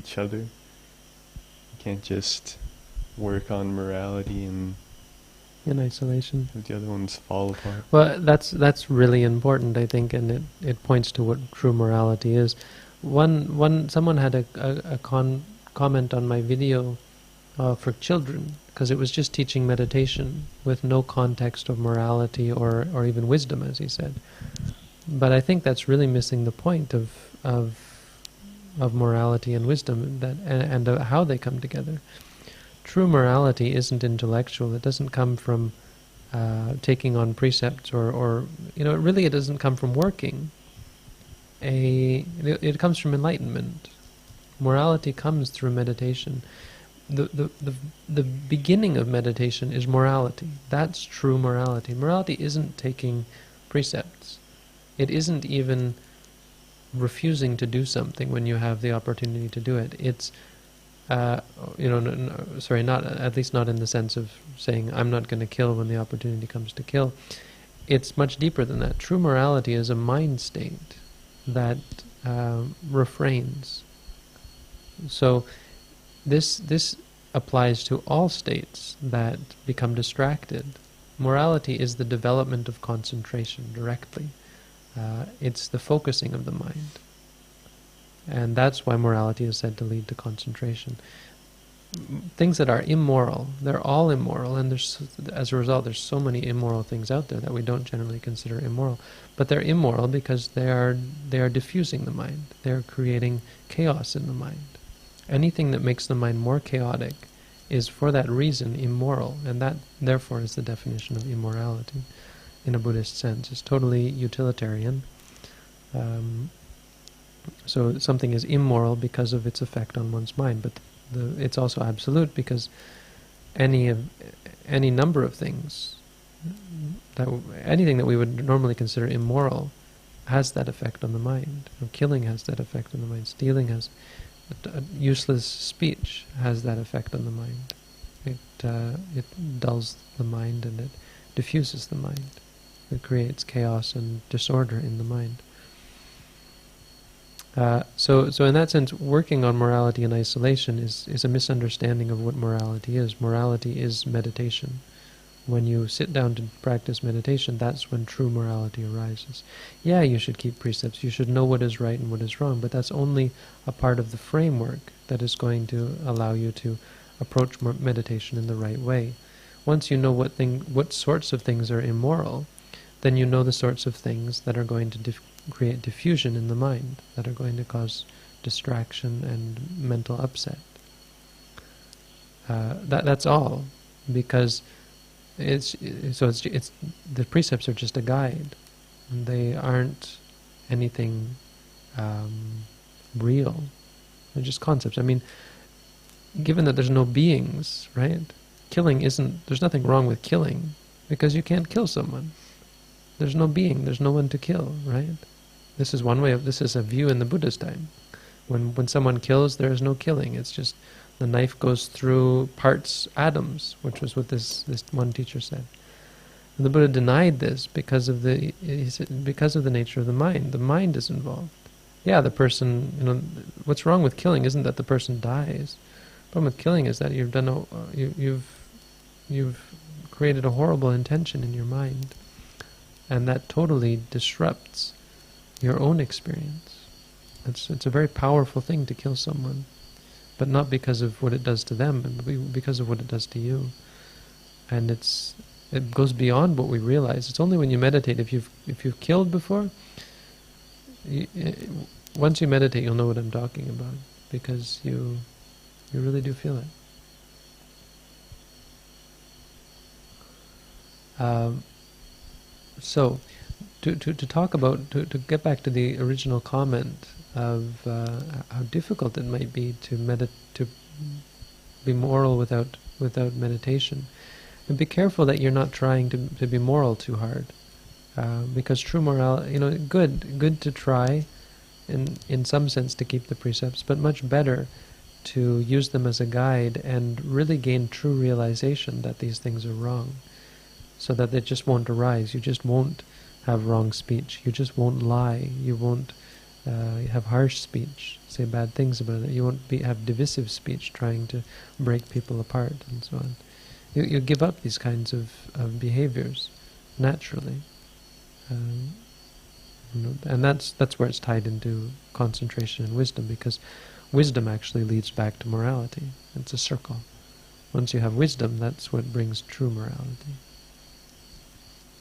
each other. You can't just work on morality and in isolation. have the other ones fall apart. Well, that's really important, I think, and it points to what true morality is. Someone had a comment on my video for children, because it was just teaching meditation with no context of morality or even wisdom, as he said. But I think that's really missing the point of morality and wisdom, and how they come together. True morality isn't intellectual. It doesn't come from taking on precepts, or it doesn't come from working. It comes from enlightenment. Morality comes through meditation. The beginning of meditation is morality. That's true morality. Morality isn't taking precepts. It isn't even refusing to do something when you have the opportunity to do it. It's not at least not in the sense of saying I'm not going to kill when the opportunity comes to kill. It's much deeper than that. True morality is a mind state that refrains. So this applies to all states that become distracted. Morality is the development of concentration directly. It's the focusing of the mind. And that's why morality is said to lead to concentration. Things that are immoral, they're all immoral, and as a result there's so many immoral things out there that we don't generally consider immoral. But they're immoral because they are diffusing the mind. They're creating chaos in the mind. Anything that makes the mind more chaotic is for that reason immoral, and that therefore is the definition of immorality in a Buddhist sense. It's totally utilitarian. So something is immoral because of its effect on one's mind, but it's also absolute because any number of things, anything that we would normally consider immoral, has that effect on the mind. Killing has that effect on the mind. Stealing has, useless speech has that effect on the mind. It dulls the mind and it diffuses the mind. It creates chaos and disorder in the mind. So in that sense, working on morality in isolation is a misunderstanding of what morality is. Morality is meditation. When you sit down to practice meditation, that's when true morality arises. Yeah, you should keep precepts, you should know what is right and what is wrong, but that's only a part of the framework that is going to allow you to approach meditation in the right way. Once you know what sorts of things are immoral, then you know the sorts of things that are going to create diffusion in the mind, that are going to cause distraction and mental upset. That's all, because the precepts are just a guide. They aren't anything real. They're just concepts. I mean, given that there's no beings, right? There's nothing wrong with killing, because you can't kill someone. There's no being, there's no one to kill, right? This is a view in the Buddha's time. When someone kills, there is no killing. It's just the knife goes through parts, atoms, which was what this one teacher said. And the Buddha denied this because of the nature of the mind. The mind is involved. Yeah, the person, what's wrong with killing isn't that the person dies. The problem with killing is that you've created a horrible intention in your mind, and that totally disrupts your own experience. It's a very powerful thing to kill someone, but not because of what it does to them, but because of what it does to you. And it goes beyond what we realize. It's only when you meditate. If you've killed before, once you meditate, you'll know what I'm talking about, because you really do feel it. So, to get back to the original comment of how difficult it might be to be moral without meditation, and be careful that you're not trying to be moral too hard, because true morality, good to try, in some sense, to keep the precepts, but much better to use them as a guide and really gain true realization that these things are wrong, so that they just won't arise. You just won't have wrong speech. You just won't lie. You won't You have harsh speech, say bad things about it. You won't have divisive speech, trying to break people apart and so on. You give up these kinds of behaviors naturally, and that's where it's tied into concentration and wisdom, because wisdom actually leads back to morality. It's a circle. Once you have wisdom, that's what brings true morality.